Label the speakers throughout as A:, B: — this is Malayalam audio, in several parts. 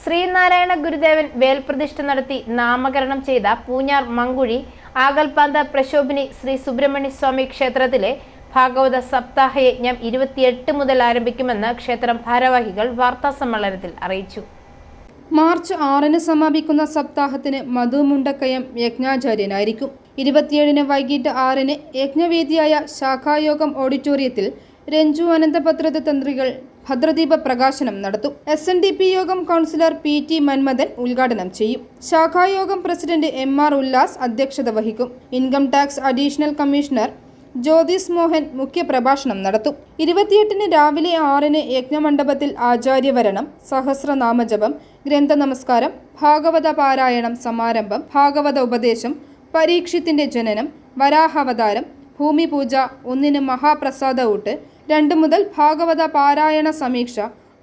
A: ശ്രീനാരായണ ഗുരുദേവൻ വേൽപ്രതിഷ്ഠ നടത്തി നാമകരണം ചെയ്ത പൂഞ്ഞാർ മങ്കുഴി ആകൽപാന്ത പ്രശോഭിനി ശ്രീ സുബ്രഹ്മണ്യ സ്വാമി ക്ഷേത്രത്തിലെ ഭാഗവത സപ്താഹയജ്ഞം 28 മുതൽ ആരംഭിക്കുമെന്ന് ക്ഷേത്രം ഭാരവാഹികൾ വാർത്താസമ്മേളനത്തിൽ അറിയിച്ചു.
B: മാർച്ച് 6-ന് സമാപിക്കുന്ന സപ്താഹത്തിന് മധു മുണ്ടക്കയം യജ്ഞാചാര്യനായിരിക്കും. 27-ന് വൈകിട്ട് 6-ന് യജ്ഞവേദിയായ ശാഖായോഗം ഓഡിറ്റോറിയത്തിൽ രഞ്ജു അനന്തഭദ്രത തന്ത്രികൾ ഭദ്രദീപ പ്രകാശനം നടത്തും. SNDP യോഗം കൗൺസിലർ PT മന്മഥൻ ഉദ്ഘാടനം ചെയ്യും. ശാഖായോഗം പ്രസിഡന്റ് MR ഉല്ലാസ് അധ്യക്ഷത വഹിക്കും. Income tax additional commissioner Jyothis Mohan മുഖ്യപ്രഭാഷണം നടത്തും. 28-ന് രാവിലെ 6-ന് യജ്ഞമണ്ഡപത്തിൽ ആചാര്യവരണം, സഹസ്രനാമജപം, ഗ്രന്ഥ നമസ്കാരം, ഭാഗവത പാരായണം സമാരംഭം, ഭാഗവത ഉപദേശം, പരീക്ഷിത്തിന്റെ ജനനം, വരാഹാവതാരം, ഭൂമിപൂജ, 1-ന് മഹാപ്രസാദ ഊട്ട്, 2 മുതൽ ഭാഗവത പാരായണ സമീക്ഷ,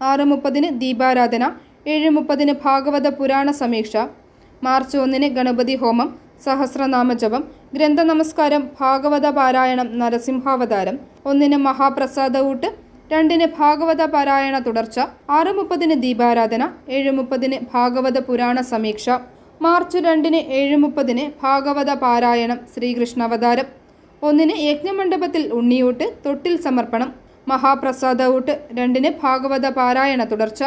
B: 6:30-ന് ദീപാരാധന, 7:30-ന് ഭാഗവത പുരാണ സമീക്ഷ, മാർച്ച് 1-ന് ഗണപതി ഹോമം, സഹസ്രനാമജപം, ഗ്രന്ഥ നമസ്കാരം, ഭാഗവത പാരായണം, നരസിംഹാവതാരം, 1-ന് മഹാപ്രസാദ ഊട്ട്, 2-ന് ഭാഗവത പാരായണ തുടർച്ച, 6:30-ന് ദീപാരാധന, 7:30-ന് ഭാഗവത പുരാണ സമീക്ഷ, മാർച്ച് 2-ന് 7:30-ന് ഭാഗവത പാരായണം, ശ്രീകൃഷ്ണാവതാരം, 1-ന് യജ്ഞമണ്ഡപത്തിൽ ഉണ്ണിയൂട്ട്, തൊട്ടിൽ സമർപ്പണം, മഹാപ്രസാദ ഊട്ട്, 2-ന് ഭാഗവത പാരായണ തുടർച്ച,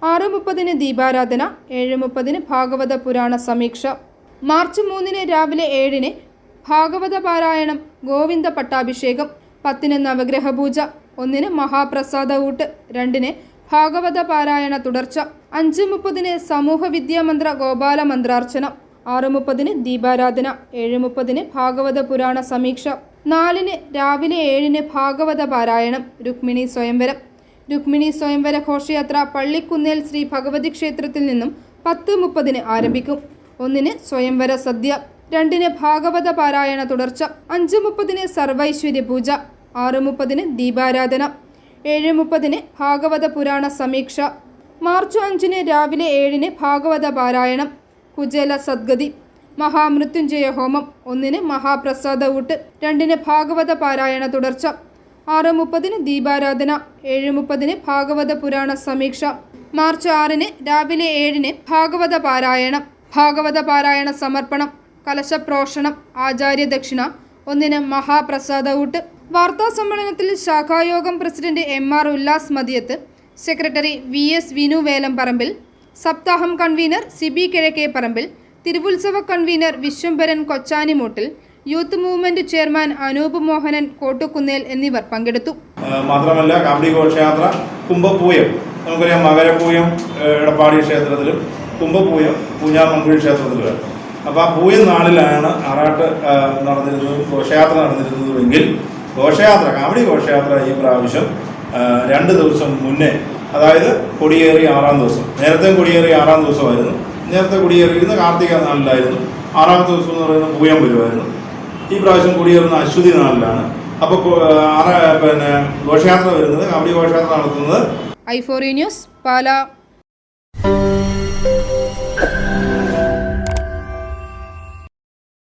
B: 6:30-ന് ദീപാരാധന, 7:30-ന് ഭാഗവത പുരാണ സമീക്ഷ, മാർച്ച് 3-ന് രാവിലെ 7-ന് ഭാഗവത പാരായണം, ഗോവിന്ദ പട്ടാഭിഷേകം, 10-ന് നവഗ്രഹ പൂജ, 1-ന് മഹാപ്രസാദ ഊട്ട്, 2-ന് ഭാഗവത പാരായണ തുടർച്ച, 5:30-ന് സമൂഹ വിദ്യാമന്ത്ര ഗോപാല മന്ത്രാർച്ചന, 6:30-ന് ദീപാരാധന, 7:30-ന് ഭാഗവത പുരാണ സമീക്ഷ, 4-ന് രാവിലെ 7-ന് ഭാഗവത പാരായണം, രുക്മിണി സ്വയംവരം. രുക്മിണി സ്വയംവര ഘോഷയാത്ര പള്ളിക്കുന്നേൽ ശ്രീ ഭഗവതി ക്ഷേത്രത്തിൽ നിന്നും 10:30-ന് ആരംഭിക്കും. 1-ന് സ്വയംവര സദ്യ, 2-ന് ഭാഗവത പാരായണ തുടർച്ച, 5:30-ന് സർവൈശ്വര്യ പൂജ, 6:30-ന് ദീപാരാധന, 7:30-ന് ഭാഗവത പുരാണ സമീക്ഷ, മാർച്ച് 5-ന് രാവിലെ 7-ന് ഭാഗവത പാരായണം, കുചേല സദ്ഗതി, മഹാമൃത്യുഞ്ജയ ഹോമം, 1-ന് മഹാപ്രസാദ ഊട്ട്, 2-ന് ഭാഗവത പാരായണ തുടർച്ച, 6:30-ന് ദീപാരാധന, 7:30-ന് ഭാഗവത പുരാണ സമീക്ഷ, മാർച്ച് 6-ന് രാവിലെ 7-ന് ഭാഗവത പാരായണം, ഭാഗവത പാരായണ സമർപ്പണം, കലശപ്രോഷണം, ആചാര്യദക്ഷിണ, 1-ന് മഹാപ്രസാദ ഊട്ട്. വാർത്താ സമ്മേളനത്തിൽ ശാഖായോഗം president MR Ullas Mathiyath, secretary VS Vinu Velamparambil, സപ്താഹം കൺവീനർ സിബി കിഴക്കേപ്പറമ്പിൽ, തിരുവുത്സവ convener Vishwambharan Kochanimoottil, youth movement chairman Anoop Mohanan Kottukunnel എന്നിവർ പങ്കെടുത്തു.
C: മാത്രമല്ല കാവടി ഘോഷയാത്ര, കുംഭപൂയം, നമുക്കറിയാം മകരപൂയം എടപ്പാടി ക്ഷേത്രത്തിലും കുംഭപൂയം പൂഞ്ഞാർ മങ്കുഴി ക്ഷേത്രത്തിലും. അപ്പോൾ ആ പൂയം നാളിലാണ് ആറാട്ട് നടന്നിരുന്നതും ഘോഷയാത്ര നടന്നിരുന്നതുമെങ്കിൽ കാവടി ഘോഷയാത്ര ഈ പ്രാവശ്യം 2 ദിവസം മുന്നേ, അതായത് കൊടിയേറി 6-ാം ദിവസം, നേരത്തെ കൊടിയേറി 6-ാം ദിവസമായിരുന്നു. നേരത്തെ കൊടിയേറിയിരുന്ന കാർത്തിക നാളിലായിരുന്നു. 6-ാമത്തെ ദിവസം എന്ന് പറയുന്നത് പൂയം വരുമായിരുന്നു. ഈ പ്രാവശ്യം കൊടിയേറുന്ന അശ്വതി നാളിലാണ്. അപ്പോൾ ഘോഷയാത്ര വരുന്നത്, കാവടി ഘോഷയാത്ര നടത്തുന്നത്
B: i4 ന്യൂസ് പാലാ.